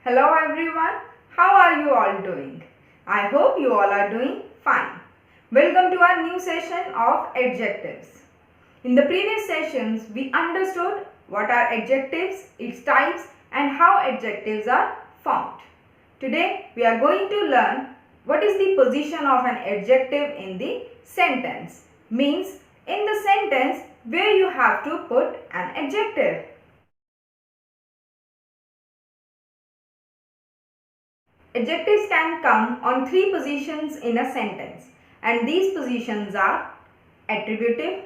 Hello everyone, how are you all doing? I hope you all are doing fine. Welcome to our new session of adjectives. In the previous sessions, we understood what are adjectives, its types and how adjectives are formed. Today, we are going to learn what is the position of an adjective in the sentence. Means in the sentence where you have to put an adjective. Adjectives can come on three positions in a sentence, and these positions are attributive,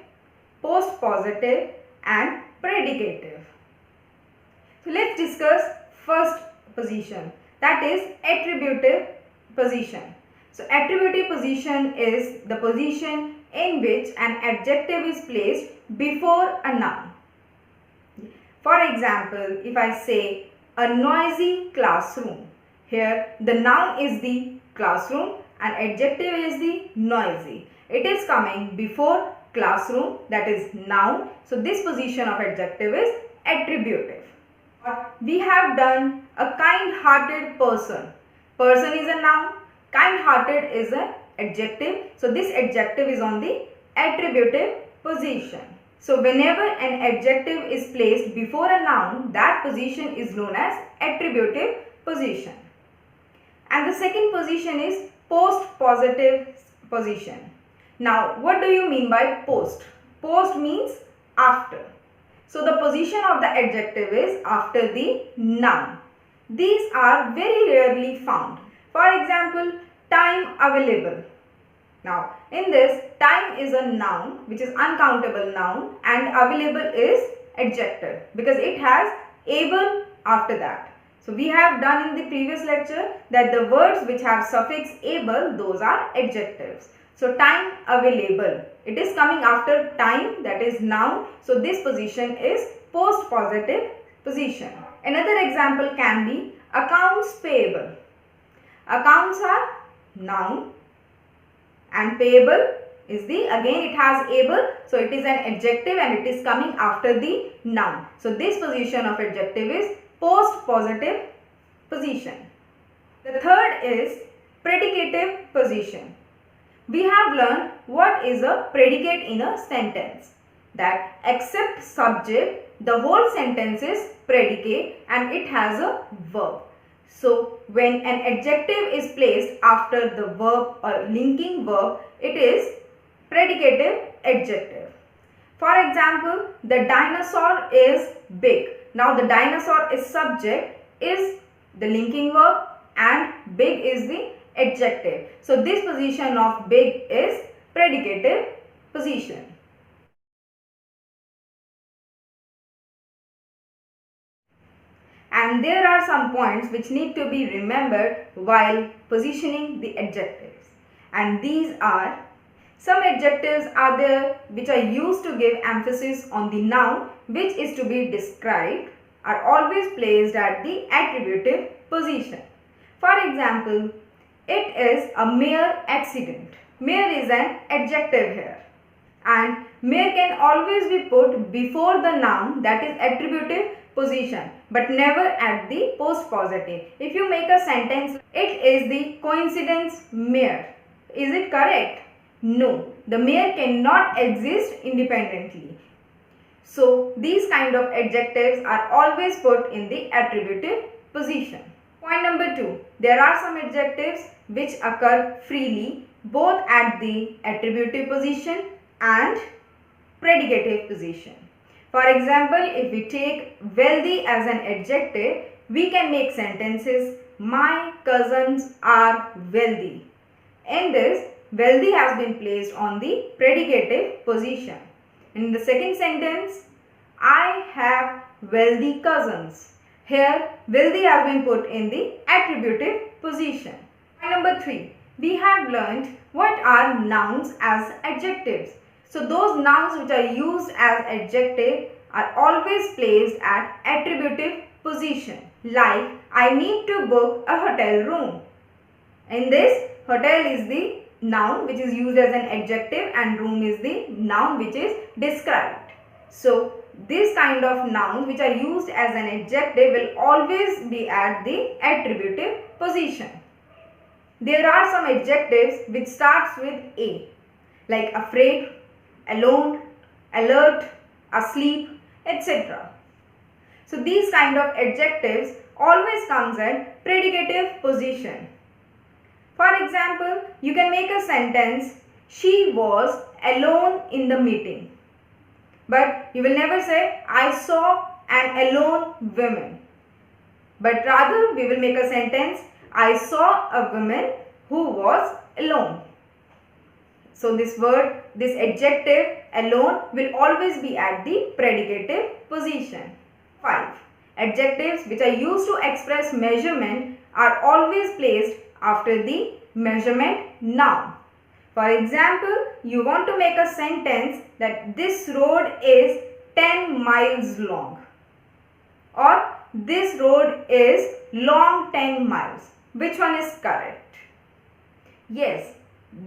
postpositive and predicative. So let's discuss first position, that is attributive position. So attributive position is the position in which an adjective is placed before a noun. For example, if I say a noisy classroom, here the noun is the classroom and adjective is the noisy. It is coming before classroom, that is noun. So this position of adjective is attributive. We have done a kind-hearted person. Person is a noun, kind-hearted is an adjective. So this adjective is on the attributive position. So whenever an adjective is placed before a noun, that position is known as attributive position. And the second position is postpositive position. Now, what do you mean by post? Post means after. So the position of the adjective is after the noun. These are very rarely found. For example, time available. Now, in this, time is a noun which is uncountable noun and available is adjective because it has able after that. So we have done in the previous lecture that the words which have suffix able, those are adjectives. So time available, it is coming after time, that is noun. So this position is postpositive position. Another example can be accounts payable. Accounts are noun and payable is the, again it has able, so it is an adjective and it is coming after the noun. So this position of adjective is postpositive position. The third is predicative position. We have learned what is a predicate in a sentence. That except subject, the whole sentence is predicate and it has a verb. So when an adjective is placed after the verb or linking verb, it is predicative adjective. For example, the dinosaur is big. Now the dinosaur is subject, is the linking verb and big is the adjective. So this position of big is predicative position. And there are some points which need to be remembered while positioning the adjectives. And these are, some adjectives are there which are used to give emphasis on the noun which is to be described, are always placed at the attributive position. For example, it is a mere accident. Mere is an adjective here. And mere can always be put before the noun, that is attributive position, but never at the postpositive. If you make a sentence, it is the coincidence mere. Is it correct? No. The mere cannot exist independently. So these kind of adjectives are always put in the attributive position. Point number 2. There are some adjectives which occur freely both at the attributive position and predicative position. For example, if we take wealthy as an adjective, we can make sentences, my cousins are wealthy. In this, wealthy has been placed on the predicative position. In the second sentence, I have wealthy cousins. Here, wealthy has been put in the attributive position. Point number 3. We have learnt what are nouns as adjectives. So those nouns which are used as adjective are always placed at attributive position. Like, I need to book a hotel room. In this, hotel is the noun which is used as an adjective and room is the noun which is described. So these kind of nouns which are used as an adjective will always be at the attributive position. There are some adjectives which starts with A, like afraid, alone, alert, asleep, etc. So these kind of adjectives always comes at predicative position. For example, you can make a sentence, she was alone in the meeting. But you will never say, I saw an alone woman. But rather, we will make a sentence, I saw a woman who was alone. So this word, this adjective alone will always be at the predicative position. 5. Adjectives which are used to express measurement are always placed after the measurement noun. For example, you want to make a sentence that this road is 10 miles long, or this road is long 10 miles. Which one is correct? Yes,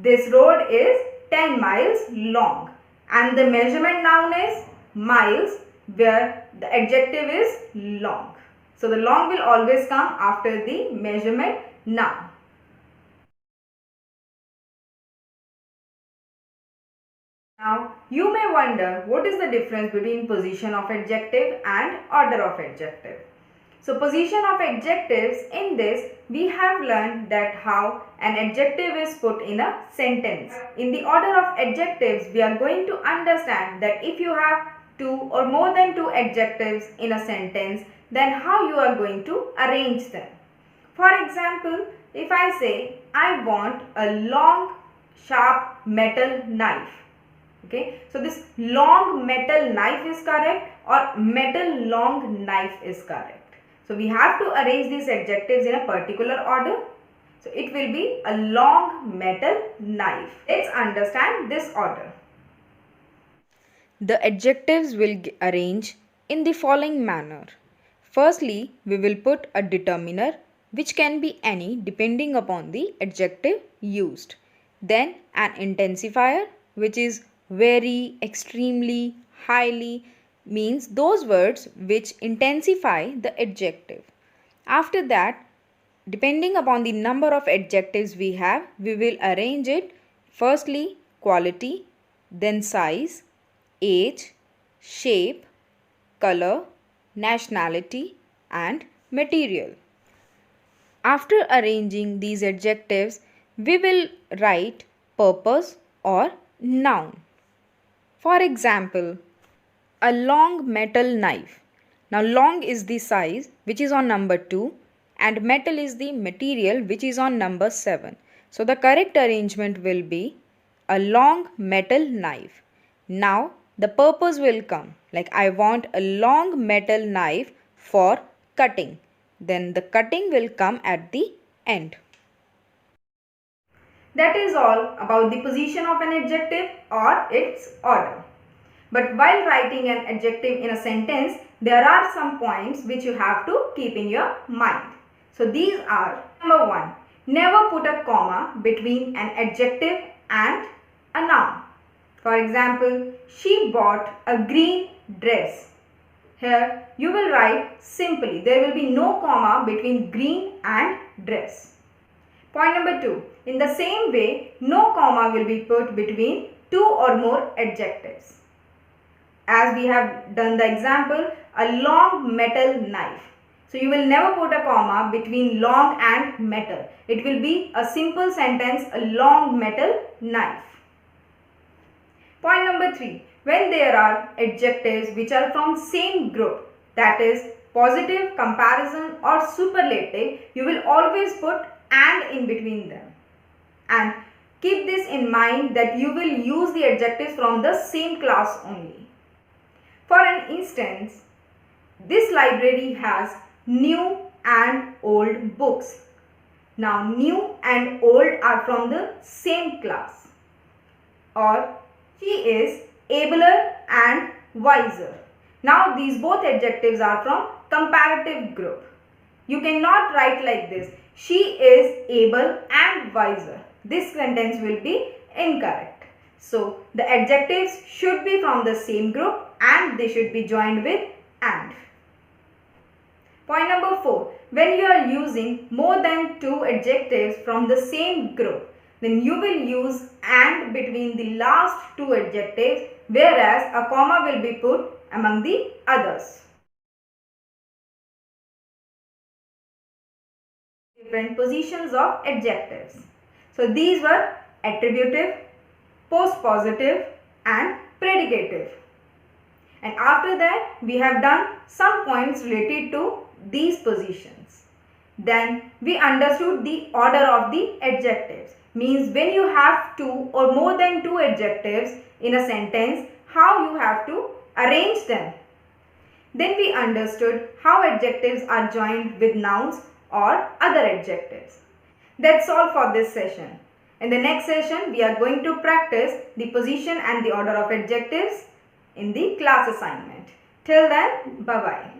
this road is 10 miles long and the measurement noun is miles, where the adjective is long. So the long will always come after the measurement noun. Now, you may wonder what is the difference between position of adjective and order of adjective. So, position of adjectives, in this we have learned that how an adjective is put in a sentence. In the order of adjectives, we are going to understand that if you have two or more than two adjectives in a sentence, then how you are going to arrange them. For example, if I say, I want a long, sharp metal knife. Okay, so this long metal knife is correct or metal long knife is correct. So we have to arrange these adjectives in a particular order. So it will be a long metal knife. Let's understand this order. The adjectives will arrange in the following manner. Firstly, we will put a determiner which can be any depending upon the adjective used. Then an intensifier which is very, extremely, highly, means those words which intensify the adjective. After that, depending upon the number of adjectives we have, we will arrange it firstly quality, then size, age, shape, color, nationality and material. After arranging these adjectives, we will write purpose or noun. For example, a long metal knife. Now long is the size which is on number 2 and metal is the material which is on number 7. So the correct arrangement will be a long metal knife. Now the purpose will come, like I want a long metal knife for cutting. Then the cutting will come at the end. That is all about the position of an adjective or its order. But while writing an adjective in a sentence, there are some points which you have to keep in your mind. So these are: number 1, never put a comma between an adjective and a noun. For example, she bought a green dress. Here you will write simply. There will be no comma between green and dress. Point number 2. In the same way, no comma will be put between two or more adjectives. As we have done the example, a long metal knife. So you will never put a comma between long and metal. It will be a simple sentence, a long metal knife. Point number 3. When there are adjectives which are from same group, that is positive, comparison or superlative, you will always put and in between them. And keep this in mind that you will use the adjectives from the same class only. For an instance, this library has new and old books. Now new and old are from the same class. Or she is abler and wiser. Now these both adjectives are from comparative group. You cannot write like this: she is able and wiser. This sentence will be incorrect. So the adjectives should be from the same group and they should be joined with and. Point number 4. When you are using more than 2 adjectives from the same group, then you will use and between the last 2 adjectives, whereas a comma will be put among the others. Different positions of adjectives. So these were attributive, postpositive and predicative. And after that we have done some points related to these positions. Then we understood the order of the adjectives. Means when you have 2 or more than 2 adjectives in a sentence, how you have to arrange them. Then we understood how adjectives are joined with nouns or other adjectives. That's all for this session. In the next session, we are going to practice the position and the order of adjectives in the class assignment. Till then, bye-bye.